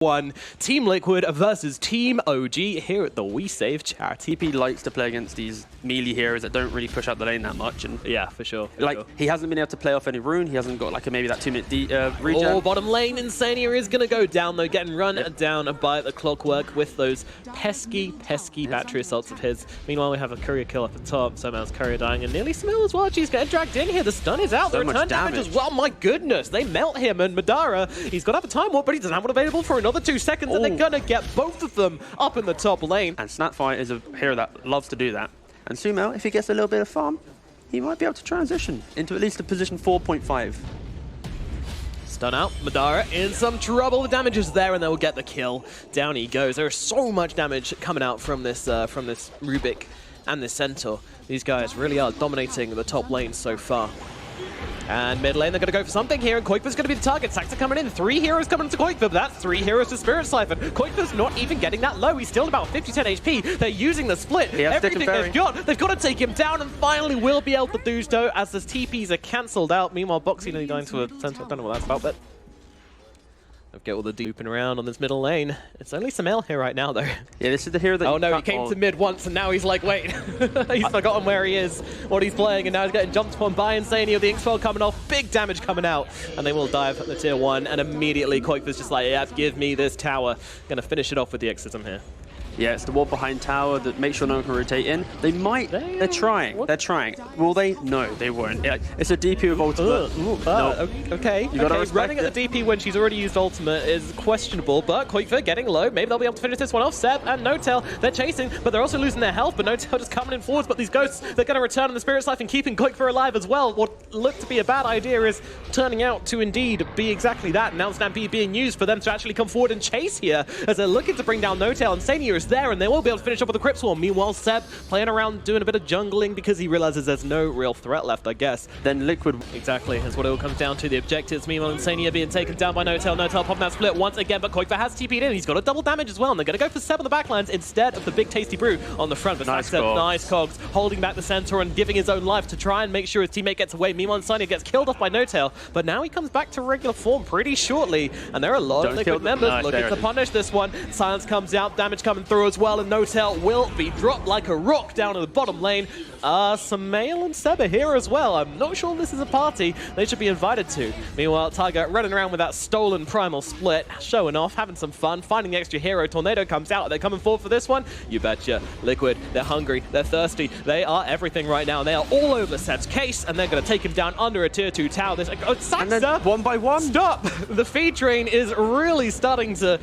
One Team Liquid versus Team OG here at the WeSave charity. TP likes to play against these melee heroes that don't really push out the lane that much, and yeah, for sure. He hasn't been able to play off any rune. He hasn't got like maybe that 2-minute regen. Oh, bottom lane, Insania is gonna go down though, getting run down by the Clockwork with those pesky battery assaults of his. Meanwhile, we have a courier kill up at top. Somehow courier dying, and nearly Smil as well. She's getting dragged in here. The stun is out. So the return damage as well. My goodness, they melt him, and Madara, he's got to have a time warp, but he doesn't have one available for another 2 seconds, and they're gonna get both of them up in the top lane. And Snapfire is a hero that loves to do that. And Sumo, if he gets a little bit of farm, he might be able to transition into at least a position 4.5. Stun out, Madara in some trouble. The damage is there, and they will get the kill. Down he goes. There is so much damage coming out from this Rubik and this Centaur. These guys really are dominating the top lane so far. And mid lane, they're going to go for something here, and Koikva's going to be the target. Saxa coming in, 3 heroes coming into Koikva, but that's 3 heroes to Spirit Siphon. Koikva's not even getting that low. He's still about 50-10 HP. They're using the split. Everything they've got to take him down, and finally will be able to do so as the TPs are cancelled out. Meanwhile, Boxy nearly dying to a Centaur. I don't know what that's about, but they'll get all the looping around on this middle lane. It's only Samel here right now, though. Yeah, this is the hero that... Oh no, he came to mid once, and now he's like, wait. He's forgotten where he is, what he's playing, and now he's getting jumped upon by Insania. The Ink Spell coming off, big damage coming out, and they will dive at the tier 1, and immediately Koikva's just like, yeah, give me this tower. Gonna finish it off with the Exorcism here. Yeah, it's the wall behind tower that makes sure no one can rotate in. They might. They're trying. What? They're trying. Will they? No, they won't. It's a DP with ultimate. No. Okay. Running at the DP when she's already used ultimate is questionable, but Koikva getting low. Maybe they'll be able to finish this one off. Seb and Notel, they're chasing, but they're also losing their health. But Notel just coming in forwards. But these ghosts, they're going to return in the Spirit Siphon, keeping Koikva alive as well. What looked to be a bad idea is turning out to indeed be exactly that. Now Stampede being used for them to actually come forward and chase here as they're looking to bring down Notel, and Sania is there, and they will be able to finish up with the Crypt Swarm. Meanwhile, Seb playing around, doing a bit of jungling because he realizes there's no real threat left, I guess. Then Liquid... Exactly, is what it all comes down to. The objectives, meanwhile, Insania being taken down by Notel. Notel popping that split once again, but Koikva has TP'd in. He's got a double damage as well, and they're going to go for Seb on the backlines instead of the big tasty brew on the front. But nice cogs, holding back the Centaur and giving his own life to try and make sure his teammate gets away. Meanwhile, Insania gets killed off by Notel, but now he comes back to regular form pretty shortly, and there are a lot of Liquid members looking to punish this one. Silence comes out, damage coming through as well, and Notel will be dropped like a rock down in the bottom lane. Samael and Seb are here as well. I'm not sure this is a party they should be invited to. Meanwhile, Tiger running around with that stolen primal split, showing off, having some fun, finding the extra hero. Tornado comes out. They're coming forward for this one. You betcha. Liquid, they're hungry, they're thirsty, they are everything right now. They are all over Seb's case, and they're going to take him down under a tier 2 tower. Saxa! And then one by one. Stop! The feed train is really starting to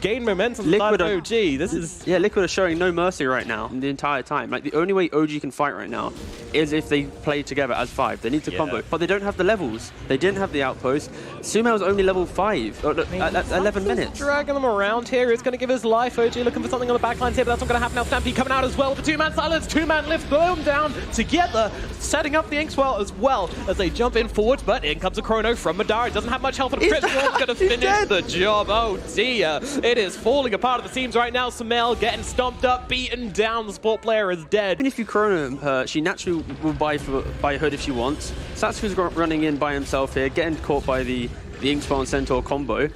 gain momentum. Liquid OG. This is... Yeah, Liquid are showing no mercy right now the entire time. Like, the only way OG can fight right now is if they play together as 5. They need to combo, but they don't have the levels. They didn't have the outpost. Sumo's only level 5 at 11 minutes. Dragging them around here. It's going to give his life. OG looking for something on the backlines here, but that's not going to happen now. Stampede coming out as well with the 2-man silence. 2-man lift, boom, down together, setting up the Inkswell as well as they jump in forwards, but in comes a Chrono from Madara. Doesn't have much health, and Crypt Swarm's going to finish the job. Oh dear. It is falling apart at the seams right now. Samel getting stomped up, beaten down. The support player is dead. Even if you Chrono her, she naturally will buy Hood if she wants. Satsu's running in by himself here, getting caught by the Inkspawn and Centaur combo.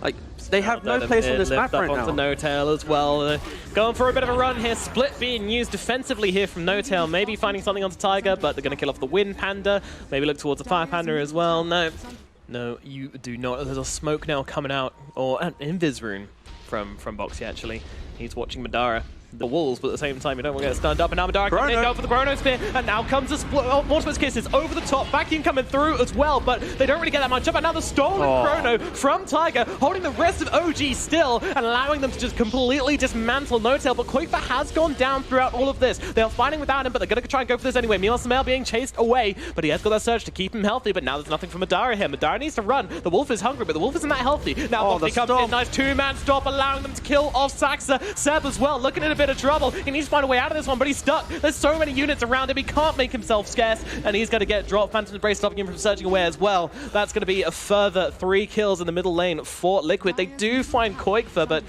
Like, they have no place on this map right now. Notel as well. Going for a bit of a run here. Split being used defensively here from Notel. Maybe finding something onto Tiger, but they're going to kill off the Wind Panda. Maybe look towards the Fire Panda as well. No, you do not. There's a smoke now coming out, or an Invis rune from Boxy actually. He's watching Madara. The walls, but at the same time, you don't want to get stunned up. And now Madara coming in, go for the Chrono Spear, and now comes the Mortimer's Kisses over the top. Vacuum coming through as well, but they don't really get that much up. And now the stolen Chrono from Tiger, holding the rest of OG still, and allowing them to just completely dismantle Notel. But Koikva has gone down throughout all of this. They are fighting without him, but they're going to try and go for this anyway. Meanwhile, Samel being chased away, but he has got that surge to keep him healthy. But now there's nothing from Madara here. Madara needs to run. The Wolf is hungry, but the Wolf isn't that healthy. Now Boxy comes in, nice 2-man stop, allowing them to kill off Saxa. Seb as well, looking in a bit of trouble. He needs to find a way out of this one, but he's stuck. There's so many units around him, he can't make himself scarce, and he's going to get dropped. Phantom's Embrace stopping him from surging away as well. That's going to be a further 3 kills in the middle lane for Liquid. They do find Koikva, but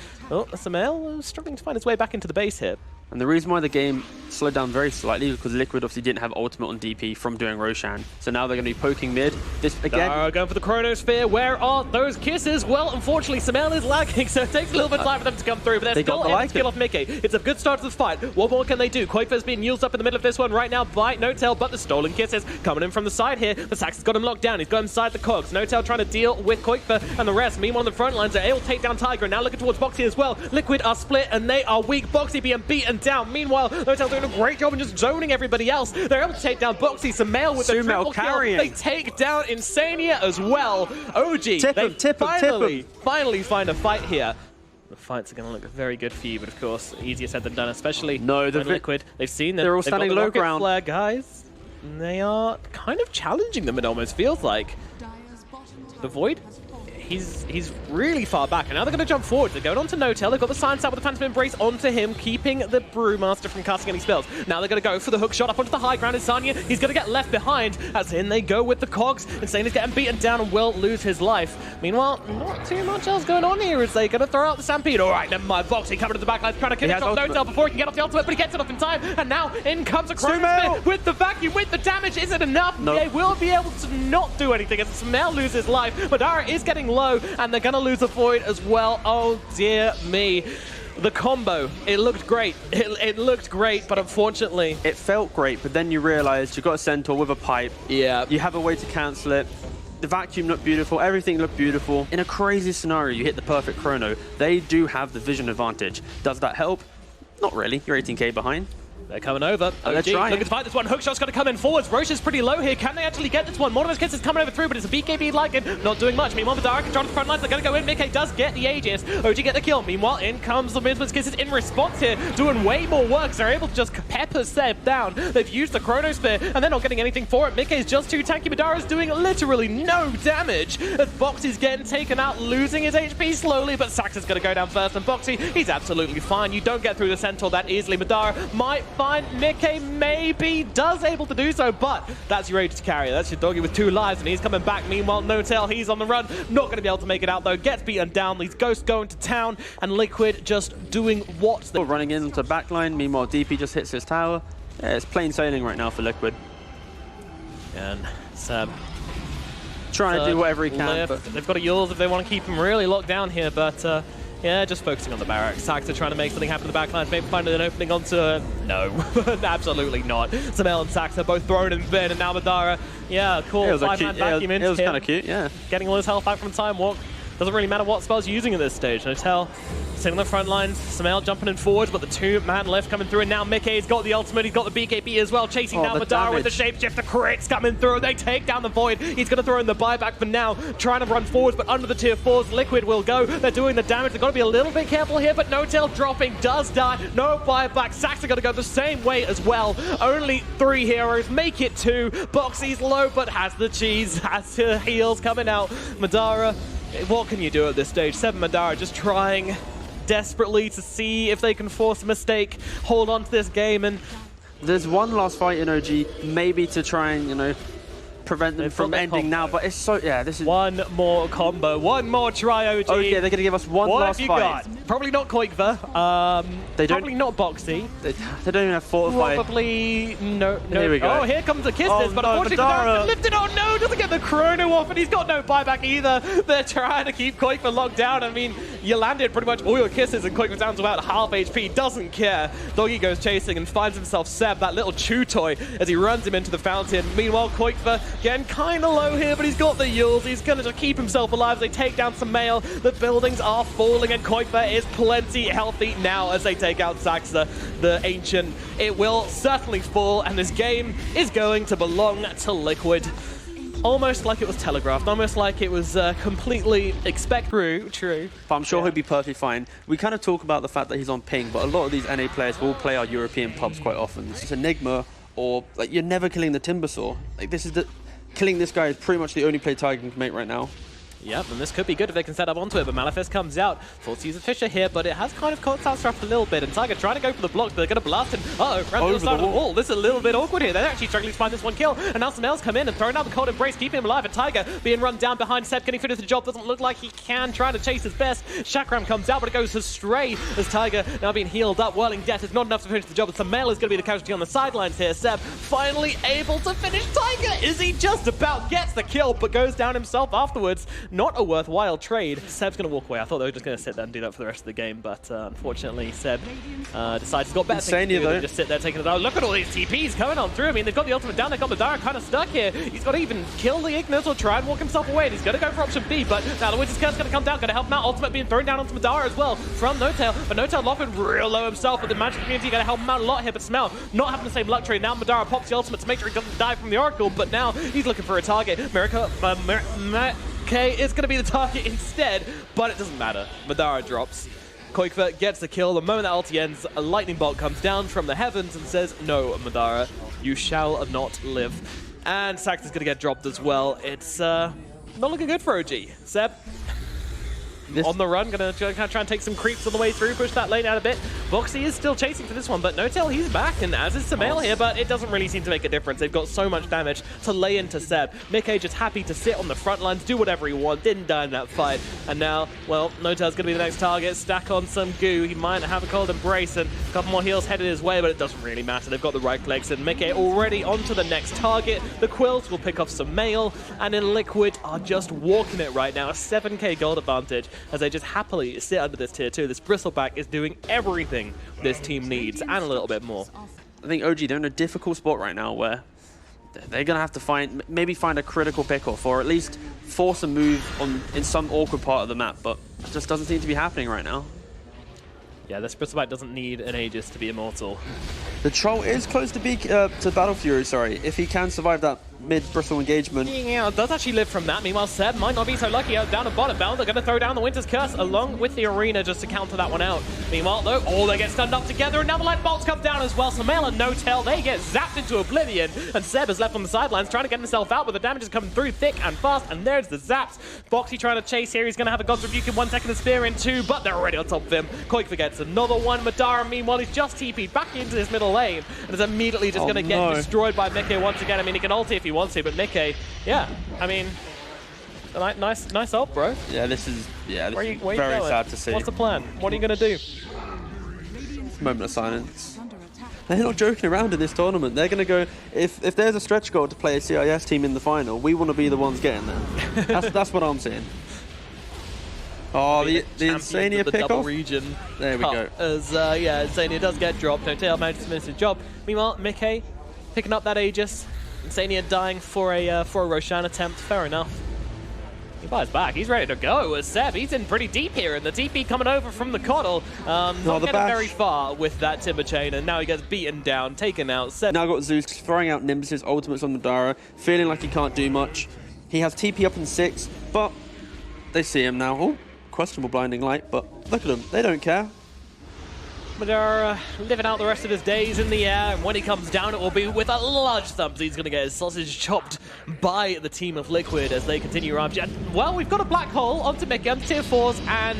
Samel struggling to find his way back into the base here. And the reason why the game slowed down very slightly because Liquid obviously didn't have ultimate on DP from doing Roshan. So now they're going to be poking mid. This again. Going for the Chronosphere. Where are those kisses? Well, unfortunately, Sumail is lagging, so it takes a little bit of time for them to come through. But they're still able to kill off Mickey. It's a good start to the fight. What more can they do? Quake's being used up in the middle of this one right now by N0tail, but the stolen kisses coming in from the side here. But Sax has got him locked down. He's got inside the cogs. N0tail trying to deal with Quake and the rest. Meanwhile, on the front lines, they're able to take down Tiger. Now looking towards Boxy as well. Liquid are split and they are weak. Boxy being beaten down. Meanwhile, N0tail doing a great job in just zoning everybody else. They're able to take down Boxy. Sumail with the triple kill. They take down Insania as well. OG, finally find a fight here. The fights are going to look very good for you, but of course, easier said than done, especially the Liquid. They've seen them. They're all standing low ground. Flare, guys. And they are kind of challenging them, it almost feels like. The Void, he's really far back, and now they're going to jump forward. They're going on to N0tail. They've got the Silence out with the Phantom Embrace onto him, keeping the Brewmaster from casting any spells. Now they're going to go for the hook shot up onto the high ground. Insania, he's going to get left behind, as in they go with the cogs. Insania's getting beaten down and will lose his life. Meanwhile, not too much else going on here as they're going to throw out the Stampede. All right, never mind. Boxy coming to the back line, trying to kill off N0tail before he can get off the ultimate, but he gets it off in time, and now in comes a Chronosphere with the vacuum, with the damage. Is it enough? Nope. They will be able to not do anything as Sumail loses life. Madara is getting low, and they're going to lose the Void as well. Oh dear me. The combo, it looked great. It looked great, but unfortunately... It felt great, but then you realized you've got a Centaur with a pipe. Yeah. You have a way to cancel it. The vacuum looked beautiful. Everything looked beautiful. In a crazy scenario, you hit the perfect chrono. They do have the vision advantage. Does that help? Not really. You're 18k behind. They're coming over. They're trying. Looking to fight this one. Hookshot's going to come in forwards. Roche is pretty low here. Can they actually get this one? One of those kisses coming over through, but it's a BKB like it. Not doing much. Meanwhile, Madara controlling the front lines. They're going to go in. Mickey does get the Aegis. OG get the kill. Meanwhile, in comes the Minsman's kisses in response here, doing way more work. So they're able to just pepper Seb down. They've used the Chronosphere, and they're not getting anything for it. Mickey's just too tanky. Madara's doing literally no damage as Boxy's getting taken out, losing his HP slowly, but Sax is going to go down first, and Boxy, he's absolutely fine. You don't get through the Centaur that easily. Madara might find Mickey, maybe does able to do so, but that's your Aegis carrier. That's your doggy with 2 lives, and he's coming back. Meanwhile, N0tail, he's on the run. Not going to be able to make it out, though. Gets beaten down. These Ghosts going to town, and Liquid just doing what? Running into backline. Meanwhile, DP just hits his tower. Yeah, it's plain sailing right now for Liquid. And Seb trying to do whatever he can. But they've got a Yules if they want to keep him really locked down here, but yeah, just focusing on the barracks. Saxa trying to make something happen in the backline, maybe finding an opening onto... No, absolutely not. Sumail and Saxa both thrown in bin, and now Madara, yeah, cool, 5-man vacuum into him. It was kind of cute, yeah. Getting all his health back from Time Walk. Doesn't really matter what spells you're using at this stage. N0tail sitting on the front lines, Sumail jumping in forwards, but the 2-man left coming through, and now Mickey's got the ultimate, he's got the BKB as well, chasing down Madara with the shapeshifter. Crits coming through, they take down the Void. He's going to throw in the buyback for now, trying to run forwards, but under the tier 4s, Liquid will go. They're doing the damage, they've got to be a little bit careful here, but N0tail dropping, does die, no buyback. Sax are going to go the same way as well. Only 3 heroes, make it 2. Boxy's low, but has the cheese, has her heals coming out. Madara, what can you do at this stage? 7 Madara just trying desperately to see if they can force a mistake, hold on to this game, and there's one last fight in OG, maybe to try and, you know, prevent them from ending now, but it's so, yeah, this is... One more combo, one more try, OG. Oh yeah, they're going to give us one last fight. Got? Probably not Koikva, probably not Boxy. They don't even have fortified. Probably no. Here we go. Oh, here comes the kisses, but unfortunately Madara's lifted. Oh no, doesn't get the chrono off, and he's got no buyback either. They're trying to keep Koikva locked down. I mean, you landed pretty much all your kisses, and Koikva's down to about half HP. Doesn't care. Doggy goes chasing and finds himself Seb, that little chew toy, as he runs him into the fountain. Meanwhile, Koikva getting kind of low here, but he's got the Yules. He's going to just keep himself alive as they take down Sumail. The buildings are falling, and Koikva is plenty healthy now as they take out Saxa, the Ancient. It will certainly fall, and this game is going to belong to Liquid. Almost like it was telegraphed, almost like it was completely true. But I'm sure he'll be perfectly fine. We kind of talk about the fact that he's on ping, but a lot of these NA players will play our European pubs quite often. It's Enigma, or like you're never killing the Timbersaw. Like this is the... Killing this guy is pretty much the only play Tiger can make right now. Yep, and this could be good if they can set up onto it, but Malefist comes out. Forced to use a Fisher here, but it has kind of caught Southstrap a little bit, and Tiger trying to go for the block, but they're going to blast him. Uh-oh, ran to the side of the wall. This is a little bit awkward here. They're actually struggling to find this one kill, and now Samael's come in and throwing out the Cold Embrace, keeping him alive, and Tiger being run down behind Seb. Can he finish the job? Doesn't look like he can, trying to chase his best. Chakram comes out, but it goes astray as Tiger now being healed up. Whirling Death is not enough to finish the job, and Samael is going to be the casualty on the sidelines here. Seb finally able to finish Tiger. Is he just about gets the kill, but goes down himself afterwards? Not a worthwhile trade. Seb's going to walk away. I thought they were just going to sit there and do that for the rest of the game, but unfortunately Seb decides he's got better things to do than just sit there taking it out. Look at all these TPs coming on through. I mean, they've got the ultimate down. They've got Madara kind of stuck here. He's got to even kill the Ignis or try and walk himself away, and he's going to go for option B, but now the Winter's Curse is going to come down, going to help him out. Ultimate being thrown down onto Madara as well from No-Tail, but No-Tail locking real low himself, but the Magic community going to help him out a lot here, but Samael not having the same luck trade. Now Madara pops the ultimate to make sure he doesn't die from the Oracle, but now he's looking for a target. Okay, it's going to be the target instead, but it doesn't matter. Madara drops. Koikva gets the kill. The moment that ulti ends, a lightning bolt comes down from the heavens and says, "No, Madara, you shall not live." And Sax is going to get dropped as well. It's not looking good for OG. Seb, on the run, gonna try and take some creeps on the way through, push that lane out a bit. Boxy is still chasing for this one, but No-Tail, he's back, and as is Samael here, but it doesn't really seem to make a difference. They've got so much damage to lay into Seb. Mickey just happy to sit on the front lines, do whatever he wants, didn't die in that fight. And now, well, No-Tail's gonna be the next target, stack on some goo. He might have a Cold Embrace and a couple more heals headed his way, but it doesn't really matter. They've got the right clicks, and Mickey already onto the next target. The Quills will pick off Samael, and in Liquid are just walking it right now. A 7k gold advantage as they just happily sit under this tier 2. This Bristleback is doing everything this team needs and a little bit more. I think OG, they're in a difficult spot right now where they're going to have to maybe find a critical pick-off, or at least force a move in some awkward part of the map, but it just doesn't seem to be happening right now. Yeah, this Bristleback doesn't need an Aegis to be immortal. The Troll is close to Battle Fury, sorry, if he can survive that mid-Bristle engagement. Yeah, does actually live from that. Meanwhile, Seb might not be so lucky. Down at bottom, Bell, they're going to throw down the Winter's Curse along with the Arena just to counter that one out. Meanwhile, though, they get stunned up together, and now the Light Bolts come down as well. Samael and No-Tail, they get zapped into oblivion, and Seb is left on the sidelines trying to get himself out, but the damage is coming through thick and fast, and there's the zaps. Boxy trying to chase here. He's going to have a God's Rebuke in 1 second, and Spear in 2, but they're already on top of him. Koik forgets another one. Madara, meanwhile, he's just TP'd back into his middle lane, and is immediately just going to get destroyed by Mickey once again. I mean, he can ulti if he wants to, but Mickey, yeah, I mean, nice ult, bro. Yeah, this is very going? sad to see. What's the plan? What are you going to do? Moment of silence. They're not joking around in this tournament. They're going to go, if there's a stretch goal to play a CIS team in the final, we want to be the ones getting there. That's what I'm saying. Oh, the Insania pick-off? Region there we go. As, yeah, Insania does get dropped. No-Tail manages to finish his job. Meanwhile, Mickey picking up that Aegis. Insania dying for a Roshan attempt. Fair enough. He buys back. He's ready to go. As Seb, he's in pretty deep here, and the TP coming over from the Coddle. Not getting very far with that Timber Chain, and now he gets beaten down, taken out. Seb now got Zeus throwing out Nimbus's ultimates on Madara, feeling like he can't do much. He has TP up in 6, but they see him now. Oh, questionable blinding light, but look at them. They don't care. Madara living out the rest of his days in the air, and when he comes down it will be with a large thump. He's going to get his sausage chopped by the team of Liquid as they continue around. Well, we've got a black hole onto Mickey on tier 4s, and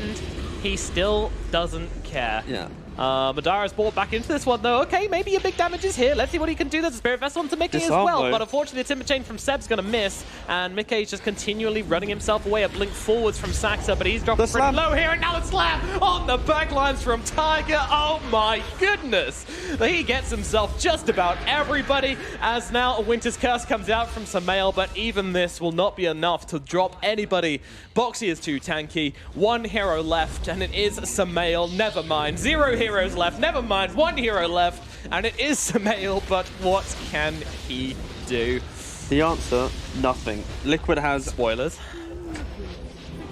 he still doesn't care. Yeah. Madara's brought back into this one, though. Okay, maybe a big damage is here. Let's see what he can do. There's a Spirit Vessel onto Mickey as well, but unfortunately the Timber Chain from Seb's going to miss, and Mickey's just continually running himself away. A blink forwards from Saxa, but he's dropping pretty low here, and now the slam on the backlines from Tiger. Oh my goodness! He gets himself just about everybody, as now a Winter's Curse comes out from Samael, but even this will not be enough to drop anybody. Boxy is too tanky. 1 hero left, and it is Samael. Never mind. 0 heroes left. Never mind. 1 hero left, and it is Samael, but what can he do? The answer, nothing. Liquid has... Spoilers.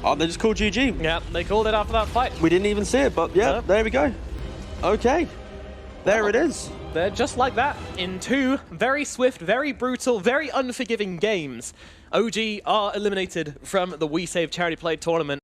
Oh, they just called GG. Yeah, they called it after that fight. We didn't even see it, but yeah, there we go. Okay. There it is. They're just like that in 2 very swift, very brutal, very unforgiving games. OG are eliminated from the WeSave Charity Play tournament.